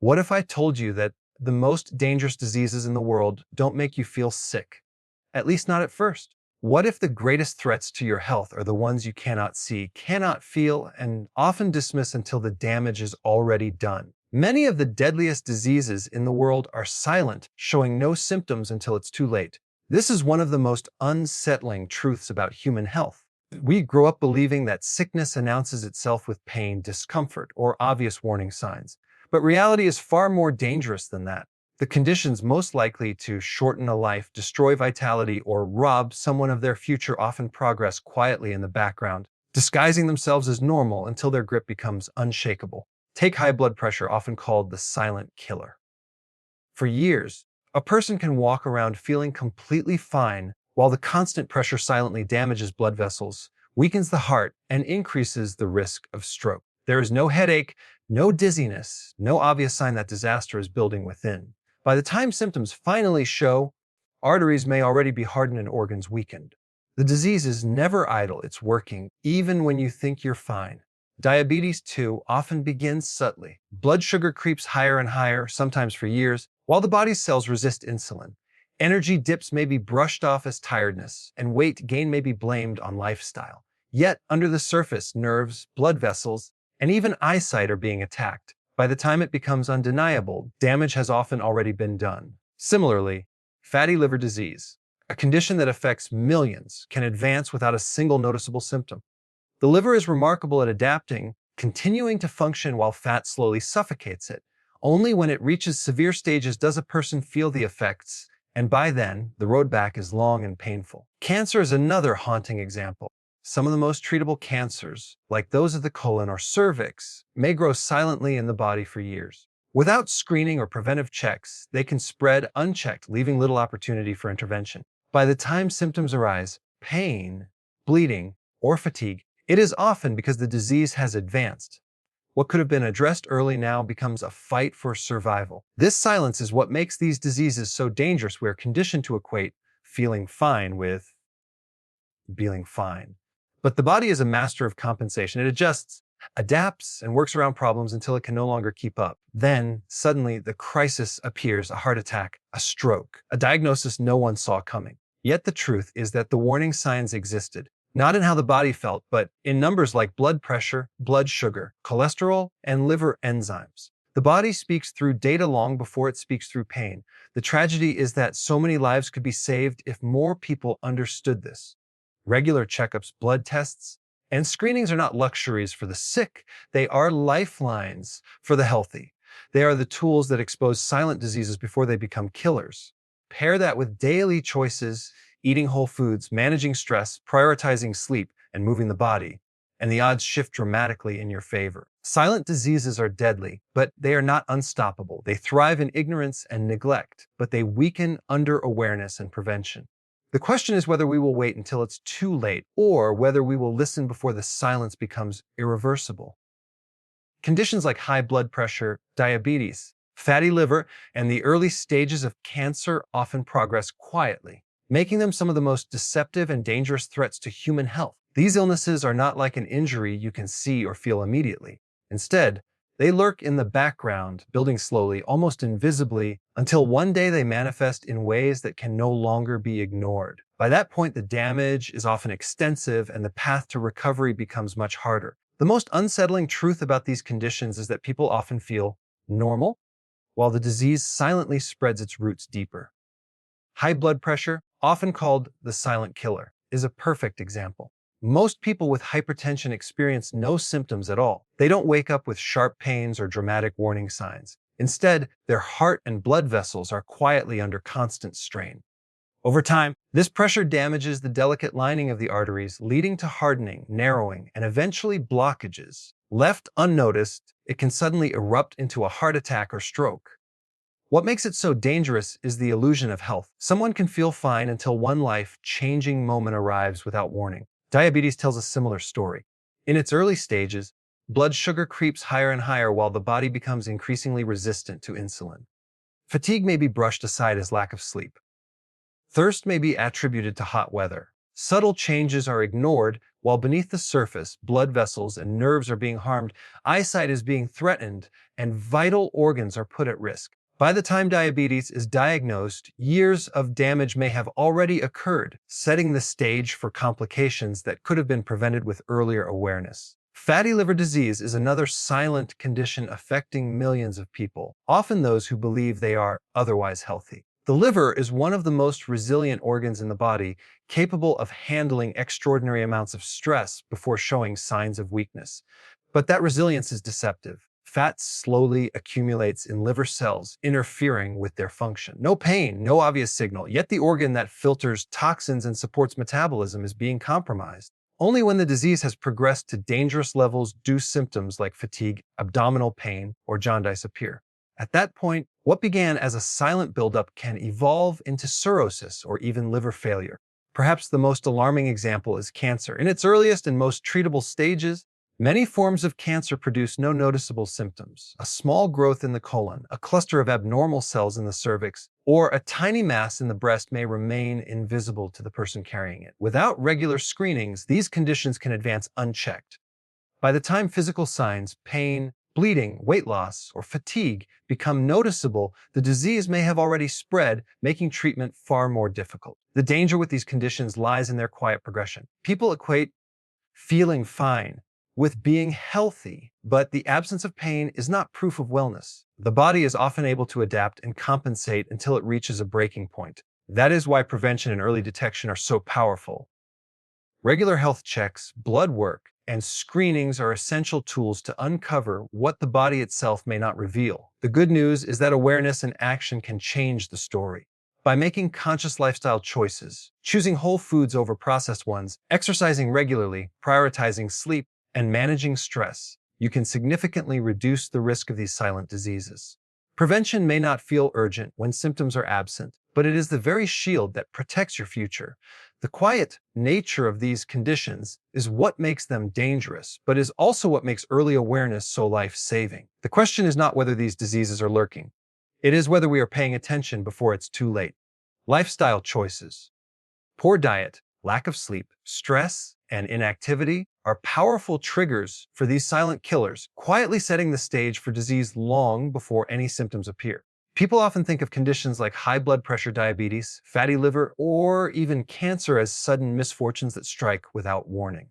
What if I told you that the most dangerous diseases in the world don't make you feel sick? At least not at first. What if the greatest threats to your health are the ones you cannot see, cannot feel, and often dismiss until the damage is already done? Many of the deadliest diseases in the world are silent, showing no symptoms until it's too late. This is one of the most unsettling truths about human health. We grow up believing that sickness announces itself with pain, discomfort, or obvious warning signs. But reality is far more dangerous than that. The conditions most likely to shorten a life, destroy vitality, or rob someone of their future often progress quietly in the background, disguising themselves as normal until their grip becomes unshakable. Take high blood pressure, often called the silent killer. For years, a person can walk around feeling completely fine while the constant pressure silently damages blood vessels, weakens the heart, and increases the risk of stroke. There is no headache, no dizziness, no obvious sign that disaster is building within. By the time symptoms finally show, arteries may already be hardened and organs weakened. The disease is never idle, it's working, even when you think you're fine. Diabetes, too, often begins subtly. Blood sugar creeps higher and higher, sometimes for years, while the body's cells resist insulin. Energy dips may be brushed off as tiredness, and weight gain may be blamed on lifestyle. Yet, under the surface, nerves, blood vessels, and even eyesight are being attacked. By the time it becomes undeniable, damage has often already been done. Similarly, fatty liver disease, a condition that affects millions, can advance without a single noticeable symptom. The liver is remarkable at adapting, continuing to function while fat slowly suffocates it. Only when it reaches severe stages does a person feel the effects, and by then, the road back is long and painful. Cancer is another haunting example. Some of the most treatable cancers, like those of the colon or cervix, may grow silently in the body for years. Without screening or preventive checks, they can spread unchecked, leaving little opportunity for intervention. By the time symptoms arise, pain, bleeding, or fatigue, it is often because the disease has advanced. What could have been addressed early now becomes a fight for survival. This silence is what makes these diseases so dangerous. We're conditioned to equate feeling fine with being fine. But the body is a master of compensation. It adjusts, adapts, and works around problems until it can no longer keep up. Then, suddenly, the crisis appears: a heart attack, a stroke, a diagnosis no one saw coming. Yet the truth is that the warning signs existed, not in how the body felt, but in numbers like blood pressure, blood sugar, cholesterol, and liver enzymes. The body speaks through data long before it speaks through pain. The tragedy is that so many lives could be saved if more people understood this. Regular checkups, blood tests, and screenings are not luxuries for the sick. They are lifelines for the healthy. They are the tools that expose silent diseases before they become killers. Pair that with daily choices, eating whole foods, managing stress, prioritizing sleep, and moving the body, and the odds shift dramatically in your favor. Silent diseases are deadly, but they are not unstoppable. They thrive in ignorance and neglect, but they weaken under awareness and prevention. The question is whether we will wait until it's too late, or whether we will listen before the silence becomes irreversible. Conditions like high blood pressure, diabetes, fatty liver, and the early stages of cancer often progress quietly, making them some of the most deceptive and dangerous threats to human health. These illnesses are not like an injury you can see or feel immediately. Instead, they lurk in the background, building slowly, almost invisibly, until one day they manifest in ways that can no longer be ignored. By that point, the damage is often extensive and the path to recovery becomes much harder. The most unsettling truth about these conditions is that people often feel normal, while the disease silently spreads its roots deeper. High blood pressure, often called the silent killer, is a perfect example. Most people with hypertension experience no symptoms at all. They don't wake up with sharp pains or dramatic warning signs. Instead, their heart and blood vessels are quietly under constant strain. Over time, this pressure damages the delicate lining of the arteries, leading to hardening, narrowing, and eventually blockages. Left unnoticed, it can suddenly erupt into a heart attack or stroke. What makes it so dangerous is the illusion of health. Someone can feel fine until one life-changing moment arrives without warning. Diabetes tells a similar story. In its early stages, blood sugar creeps higher and higher while the body becomes increasingly resistant to insulin. Fatigue may be brushed aside as lack of sleep. Thirst may be attributed to hot weather. Subtle changes are ignored, while beneath the surface, blood vessels and nerves are being harmed, eyesight is being threatened, and vital organs are put at risk. By the time diabetes is diagnosed, years of damage may have already occurred, setting the stage for complications that could have been prevented with earlier awareness. Fatty liver disease is another silent condition affecting millions of people, often those who believe they are otherwise healthy. The liver is one of the most resilient organs in the body, capable of handling extraordinary amounts of stress before showing signs of weakness. But that resilience is deceptive. Fat slowly accumulates in liver cells, interfering with their function. No pain, no obvious signal, yet the organ that filters toxins and supports metabolism is being compromised. Only when the disease has progressed to dangerous levels do symptoms like fatigue, abdominal pain, or jaundice appear. At that point, what began as a silent buildup can evolve into cirrhosis or even liver failure. Perhaps the most alarming example is cancer. In its earliest and most treatable stages, many forms of cancer produce no noticeable symptoms. A small growth in the colon, a cluster of abnormal cells in the cervix, or a tiny mass in the breast may remain invisible to the person carrying it. Without regular screenings, these conditions can advance unchecked. By the time physical signs, pain, bleeding, weight loss, or fatigue become noticeable, the disease may have already spread, making treatment far more difficult. The danger with these conditions lies in their quiet progression. People equate feeling fine with being healthy, but the absence of pain is not proof of wellness. The body is often able to adapt and compensate until it reaches a breaking point. That is why prevention and early detection are so powerful. Regular health checks, blood work, and screenings are essential tools to uncover what the body itself may not reveal. The good news is that awareness and action can change the story. By making conscious lifestyle choices, choosing whole foods over processed ones, exercising regularly, prioritizing sleep, and managing stress, you can significantly reduce the risk of these silent diseases. Prevention may not feel urgent when symptoms are absent, but it is the very shield that protects your future. The quiet nature of these conditions is what makes them dangerous, but is also what makes early awareness so life-saving. The question is not whether these diseases are lurking. It is whether we are paying attention before it's too late. Lifestyle choices. Poor diet, lack of sleep, stress, and inactivity are powerful triggers for these silent killers, quietly setting the stage for disease long before any symptoms appear. People often think of conditions like high blood pressure, diabetes, fatty liver, or even cancer as sudden misfortunes that strike without warning.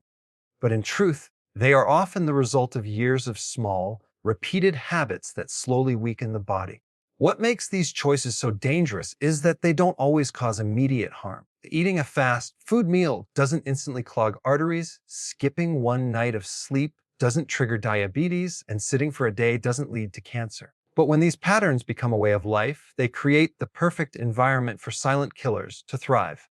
But in truth, they are often the result of years of small, repeated habits that slowly weaken the body. What makes these choices so dangerous is that they don't always cause immediate harm. Eating a fast food meal doesn't instantly clog arteries, skipping one night of sleep doesn't trigger diabetes, and sitting for a day doesn't lead to cancer. But when these patterns become a way of life, they create the perfect environment for silent killers to thrive.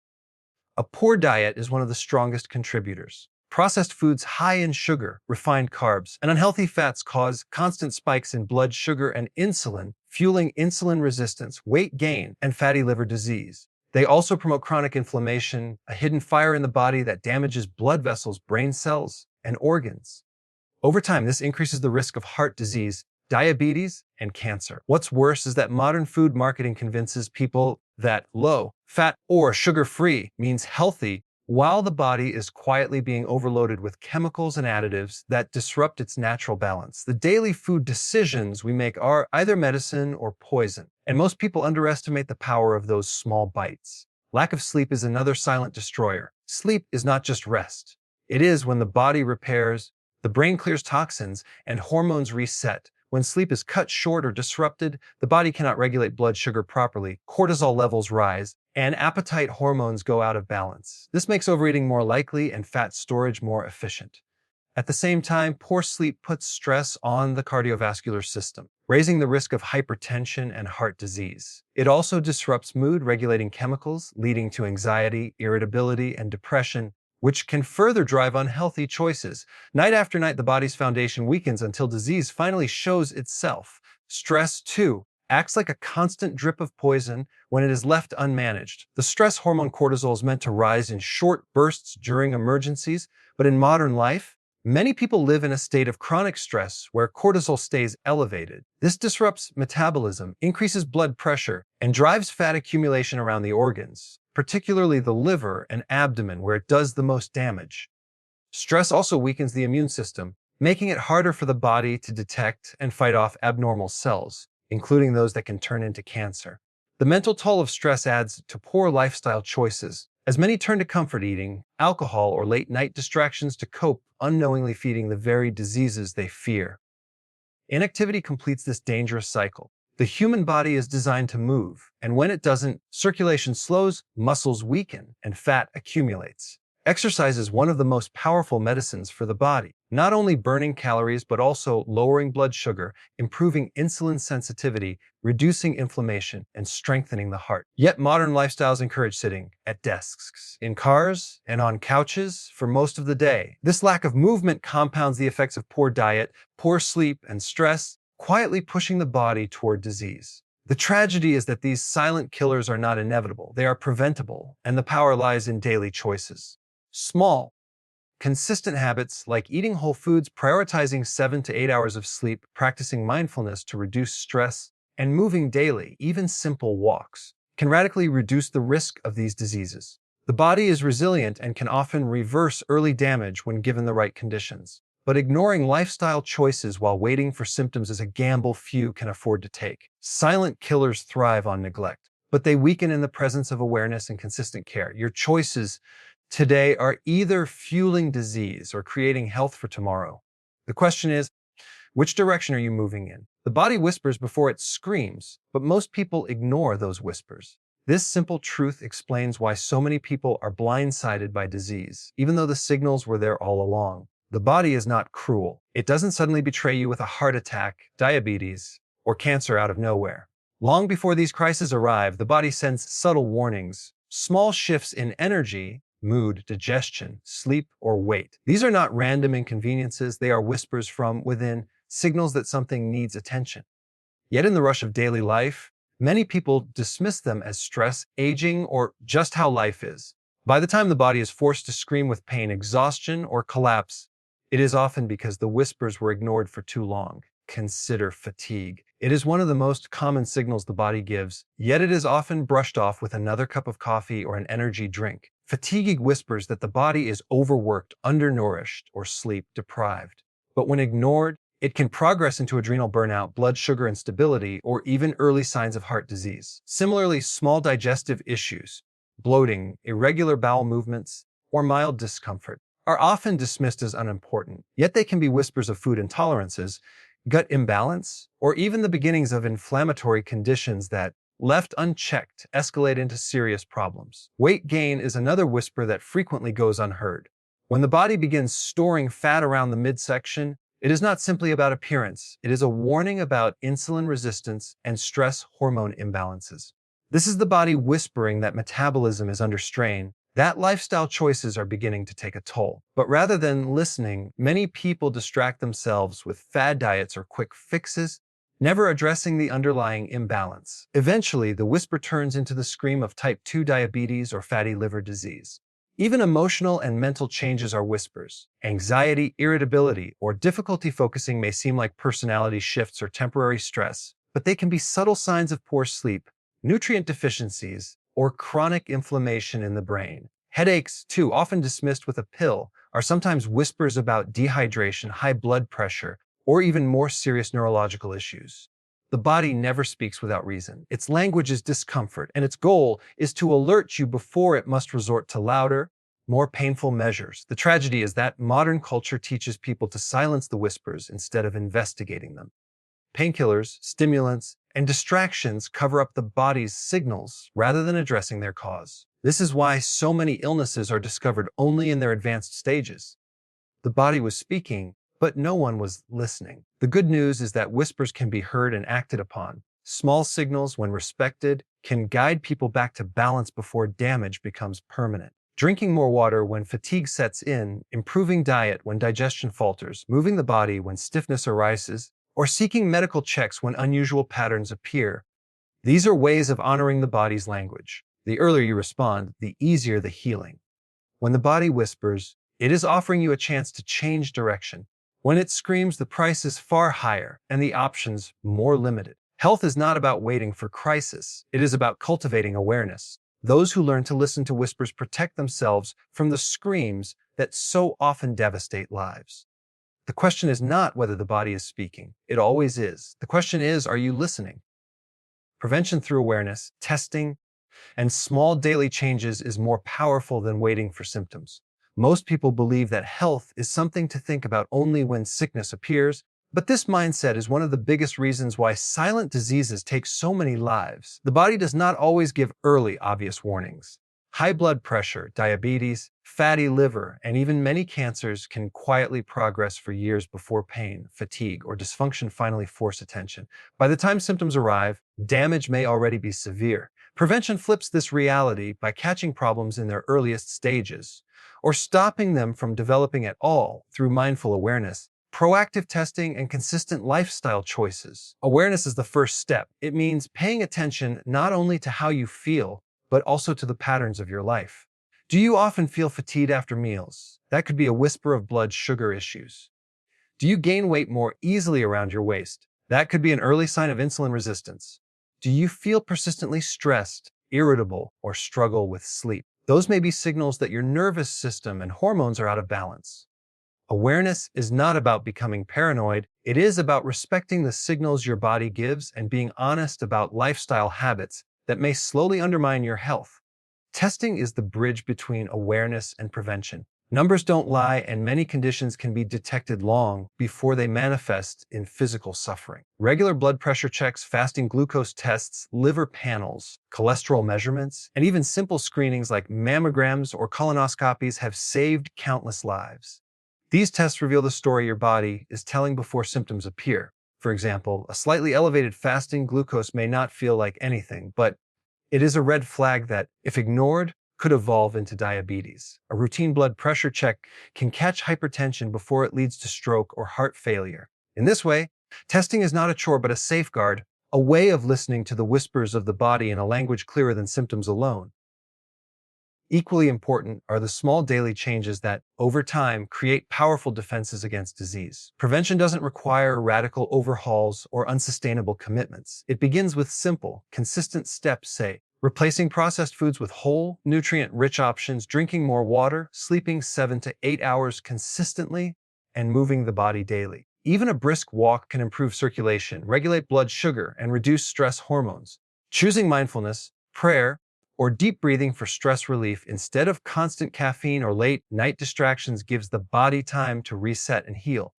A poor diet is one of the strongest contributors. Processed foods high in sugar, refined carbs, and unhealthy fats cause constant spikes in blood sugar and insulin, fueling insulin resistance, weight gain, and fatty liver disease. They also promote chronic inflammation, a hidden fire in the body that damages blood vessels, brain cells, and organs. Over time, this increases the risk of heart disease, diabetes, and cancer. What's worse is that modern food marketing convinces people that low, fat, or sugar-free means healthy, while the body is quietly being overloaded with chemicals and additives that disrupt its natural balance. The daily food decisions we make are either medicine or poison, and most people underestimate the power of those small bites. Lack of sleep is another silent destroyer. Sleep is not just rest. It is when the body repairs, the brain clears toxins, and hormones reset. When sleep is cut short or disrupted, the body cannot regulate blood sugar properly, cortisol levels rise, and appetite hormones go out of balance. This makes overeating more likely and fat storage more efficient. At the same time, poor sleep puts stress on the cardiovascular system, raising the risk of hypertension and heart disease. It also disrupts mood-regulating chemicals, leading to anxiety, irritability, and depression, which can further drive unhealthy choices. Night after night, the body's foundation weakens until disease finally shows itself. Stress, too, acts like a constant drip of poison when it is left unmanaged. The stress hormone cortisol is meant to rise in short bursts during emergencies, but in modern life, many people live in a state of chronic stress where cortisol stays elevated. This disrupts metabolism, increases blood pressure, and drives fat accumulation around the organs. particularly the liver and abdomen where it does the most damage. Stress also weakens the immune system, making it harder for the body to detect and fight off abnormal cells, including those that can turn into cancer. The mental toll of stress adds to poor lifestyle choices, as many turn to comfort eating, alcohol, or late night distractions to cope, unknowingly feeding the very diseases they fear. Inactivity completes this dangerous cycle. The human body is designed to move, and when it doesn't, circulation slows, muscles weaken, and fat accumulates. Exercise is one of the most powerful medicines for the body, not only burning calories but also lowering blood sugar, improving insulin sensitivity, reducing inflammation, and strengthening the heart. Yet modern lifestyles encourage sitting at desks, in cars, and on couches for most of the day. This lack of movement compounds the effects of poor diet, poor sleep, and stress, quietly pushing the body toward disease. The tragedy is that these silent killers are not inevitable, they are preventable, and the power lies in daily choices. Small, consistent habits like eating whole foods, prioritizing 7 to 8 hours of sleep, practicing mindfulness to reduce stress, and moving daily, even simple walks, can radically reduce the risk of these diseases. The body is resilient and can often reverse early damage when given the right conditions. But ignoring lifestyle choices while waiting for symptoms is a gamble few can afford to take. Silent killers thrive on neglect, but they weaken in the presence of awareness and consistent care. Your choices today are either fueling disease or creating health for tomorrow. The question is, which direction are you moving in? The body whispers before it screams, but most people ignore those whispers. This simple truth explains why so many people are blindsided by disease, even though the signals were there all along. The body is not cruel. It doesn't suddenly betray you with a heart attack, diabetes, or cancer out of nowhere. Long before these crises arrive, the body sends subtle warnings, small shifts in energy, mood, digestion, sleep, or weight. These are not random inconveniences, they are whispers from within, signals that something needs attention. Yet in the rush of daily life, many people dismiss them as stress, aging, or just how life is. By the time the body is forced to scream with pain, exhaustion, or collapse, it is often because the whispers were ignored for too long. Consider fatigue. It is one of the most common signals the body gives, yet it is often brushed off with another cup of coffee or an energy drink. Fatigue whispers that the body is overworked, undernourished, or sleep deprived. But when ignored, it can progress into adrenal burnout, blood sugar instability, or even early signs of heart disease. Similarly, small digestive issues, bloating, irregular bowel movements, or mild discomfort are often dismissed as unimportant, yet they can be whispers of food intolerances, gut imbalance, or even the beginnings of inflammatory conditions that, left unchecked, escalate into serious problems. Weight gain is another whisper that frequently goes unheard. When the body begins storing fat around the midsection, it is not simply about appearance, it is a warning about insulin resistance and stress hormone imbalances. This is the body whispering that metabolism is under strain, that lifestyle choices are beginning to take a toll. But rather than listening, many people distract themselves with fad diets or quick fixes, never addressing the underlying imbalance. Eventually, the whisper turns into the scream of type 2 diabetes or fatty liver disease. Even emotional and mental changes are whispers. Anxiety, irritability, or difficulty focusing may seem like personality shifts or temporary stress, but they can be subtle signs of poor sleep, nutrient deficiencies, or chronic inflammation in the brain. Headaches, too often dismissed with a pill, are sometimes whispers about dehydration, high blood pressure, or even more serious neurological issues. The body never speaks without reason. Its language is discomfort, and its goal is to alert you before it must resort to louder, more painful measures. The tragedy is that modern culture teaches people to silence the whispers instead of investigating them. Painkillers, stimulants, and distractions cover up the body's signals rather than addressing their cause. This is why so many illnesses are discovered only in their advanced stages. The body was speaking, but no one was listening. The good news is that whispers can be heard and acted upon. Small signals, when respected, can guide people back to balance before damage becomes permanent. Drinking more water when fatigue sets in, improving diet when digestion falters, moving the body when stiffness arises, or seeking medical checks when unusual patterns appear. These are ways of honoring the body's language. The earlier you respond, the easier the healing. When the body whispers, it is offering you a chance to change direction. When it screams, the price is far higher and the options more limited. Health is not about waiting for crisis. It is about cultivating awareness. Those who learn to listen to whispers protect themselves from the screams that so often devastate lives. The question is not whether the body is speaking. It always is. The question is, are you listening? Prevention through awareness, testing, and small daily changes is more powerful than waiting for symptoms. Most people believe that health is something to think about only when sickness appears, but this mindset is one of the biggest reasons why silent diseases take so many lives. The body does not always give early, obvious warnings. High blood pressure, diabetes, fatty liver, and even many cancers can quietly progress for years before pain, fatigue, or dysfunction finally force attention. By the time symptoms arrive, damage may already be severe. Prevention flips this reality by catching problems in their earliest stages, or stopping them from developing at all through mindful awareness, proactive testing, and consistent lifestyle choices. Awareness is the first step. It means paying attention not only to how you feel, but also to the patterns of your life. Do you often feel fatigued after meals? That could be a whisper of blood sugar issues. Do you gain weight more easily around your waist? That could be an early sign of insulin resistance. Do you feel persistently stressed, irritable, or struggle with sleep? Those may be signals that your nervous system and hormones are out of balance. Awareness is not about becoming paranoid. It is about respecting the signals your body gives and being honest about lifestyle habits that may slowly undermine your health. Testing is the bridge between awareness and prevention. Numbers don't lie, and many conditions can be detected long before they manifest in physical suffering. Regular blood pressure checks, fasting glucose tests, liver panels, cholesterol measurements, and even simple screenings like mammograms or colonoscopies have saved countless lives. These tests reveal the story your body is telling before symptoms appear. For example, a slightly elevated fasting glucose may not feel like anything, but it is a red flag that, if ignored, could evolve into diabetes. A routine blood pressure check can catch hypertension before it leads to stroke or heart failure. In this way, testing is not a chore but a safeguard, a way of listening to the whispers of the body in a language clearer than symptoms alone. Equally important are the small daily changes that, over time, create powerful defenses against disease. Prevention doesn't require radical overhauls or unsustainable commitments. It begins with simple, consistent steps, say, replacing processed foods with whole, nutrient-rich options, drinking more water, sleeping 7 to 8 hours consistently, and moving the body daily. Even a brisk walk can improve circulation, regulate blood sugar, and reduce stress hormones. Choosing mindfulness, prayer, or deep breathing for stress relief instead of constant caffeine or late-night distractions gives the body time to reset and heal.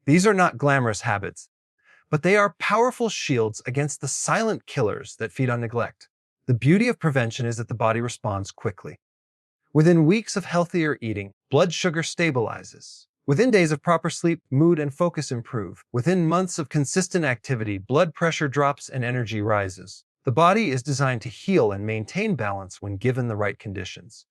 These are not glamorous habits, but they are powerful shields against the silent killers that feed on neglect. The beauty of prevention is that the body responds quickly. Within weeks of healthier eating, blood sugar stabilizes. Within days of proper sleep, mood and focus improve. Within months of consistent activity, blood pressure drops and energy rises. The body is designed to heal and maintain balance when given the right conditions.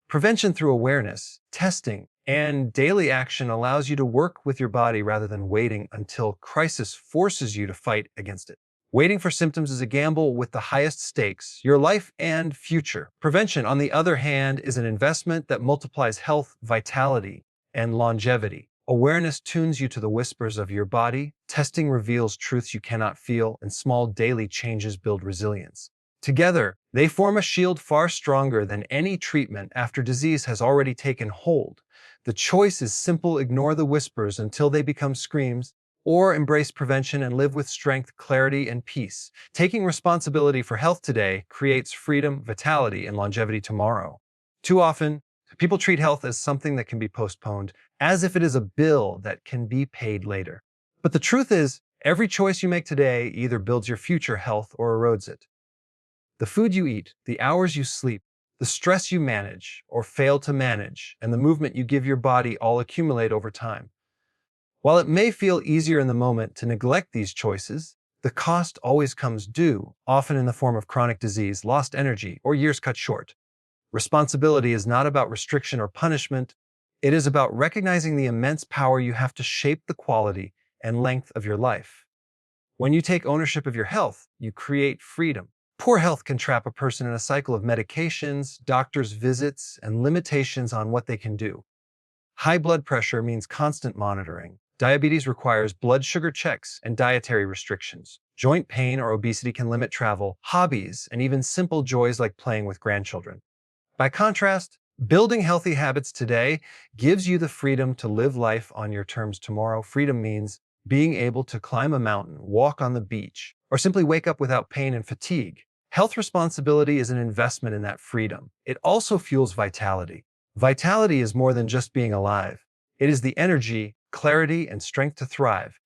Prevention through awareness, testing, and daily action allows you to work with your body rather than waiting until crisis forces you to fight against it. Waiting for symptoms is a gamble with the highest stakes, your life and future. Prevention, on the other hand, is an investment that multiplies health, vitality, and longevity. Awareness tunes you to the whispers of your body, testing reveals truths you cannot feel, and small daily changes build resilience. Together, they form a shield far stronger than any treatment after disease has already taken hold. The choice is simple: ignore the whispers until they become screams, or embrace prevention and live with strength, clarity, and peace. Taking responsibility for health today creates freedom, vitality, and longevity tomorrow. Too often, people treat health as something that can be postponed, as if it is a bill that can be paid later. But the truth is, every choice you make today either builds your future health or erodes it. The food you eat, the hours you sleep, the stress you manage or fail to manage, and the movement you give your body all accumulate over time. While it may feel easier in the moment to neglect these choices, the cost always comes due, often in the form of chronic disease, lost energy, or years cut short. Responsibility is not about restriction or punishment. It is about recognizing the immense power you have to shape the quality and length of your life. When you take ownership of your health, you create freedom. Poor health can trap a person in a cycle of medications, doctor's visits, and limitations on what they can do. High blood pressure means constant monitoring. Diabetes requires blood sugar checks and dietary restrictions. Joint pain or obesity can limit travel, hobbies, and even simple joys like playing with grandchildren. By contrast, building healthy habits today gives you the freedom to live life on your terms tomorrow. Freedom means being able to climb a mountain, walk on the beach, or simply wake up without pain and fatigue. Health responsibility is an investment in that freedom. It also fuels vitality. Vitality is more than just being alive. It is the energy, clarity, and strength to thrive.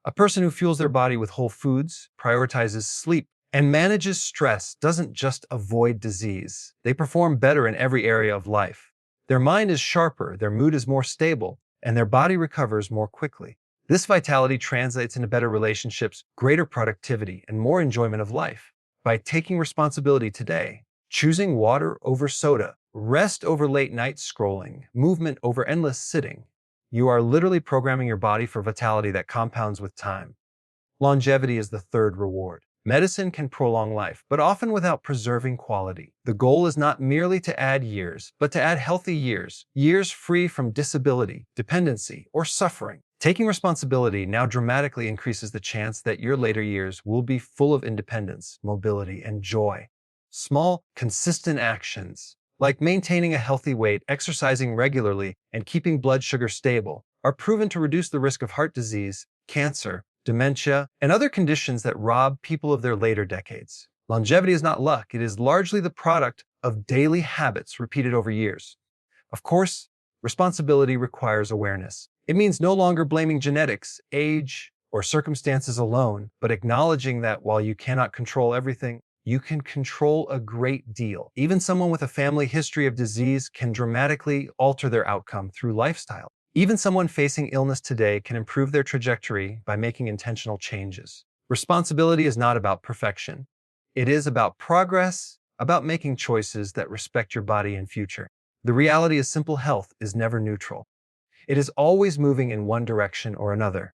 A person who fuels their body with whole foods, prioritizes sleep, and manages stress doesn't just avoid disease. They perform better in every area of life. Their mind is sharper, their mood is more stable, and their body recovers more quickly. This vitality translates into better relationships, greater productivity, and more enjoyment of life. By taking responsibility today, choosing water over soda, rest over late night scrolling, movement over endless sitting, you are literally programming your body for vitality that compounds with time. Longevity is the third reward. Medicine can prolong life, but often without preserving quality. The goal is not merely to add years, but to add healthy years, years free from disability, dependency, or suffering. Taking responsibility now dramatically increases the chance that your later years will be full of independence, mobility, and joy. Small, consistent actions, like maintaining a healthy weight, exercising regularly, and keeping blood sugar stable, are proven to reduce the risk of heart disease, cancer, dementia, and other conditions that rob people of their later decades. Longevity is not luck, it is largely the product of daily habits repeated over years. Of course, responsibility requires awareness. It means no longer blaming genetics, age, or circumstances alone, but acknowledging that while you cannot control everything, you can control a great deal. Even someone with a family history of disease can dramatically alter their outcome through lifestyle. Even someone facing illness today can improve their trajectory by making intentional changes. Responsibility is not about perfection. It is about progress, about making choices that respect your body and future. The reality is simple: health is never neutral. It is always moving in one direction or another.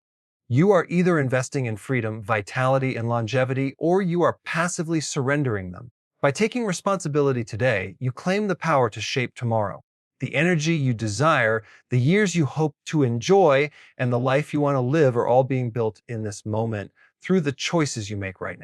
You are either investing in freedom, vitality, and longevity, or you are passively surrendering them. By taking responsibility today, you claim the power to shape tomorrow. The energy you desire, the years you hope to enjoy, and the life you want to live are all being built in this moment through the choices you make right now.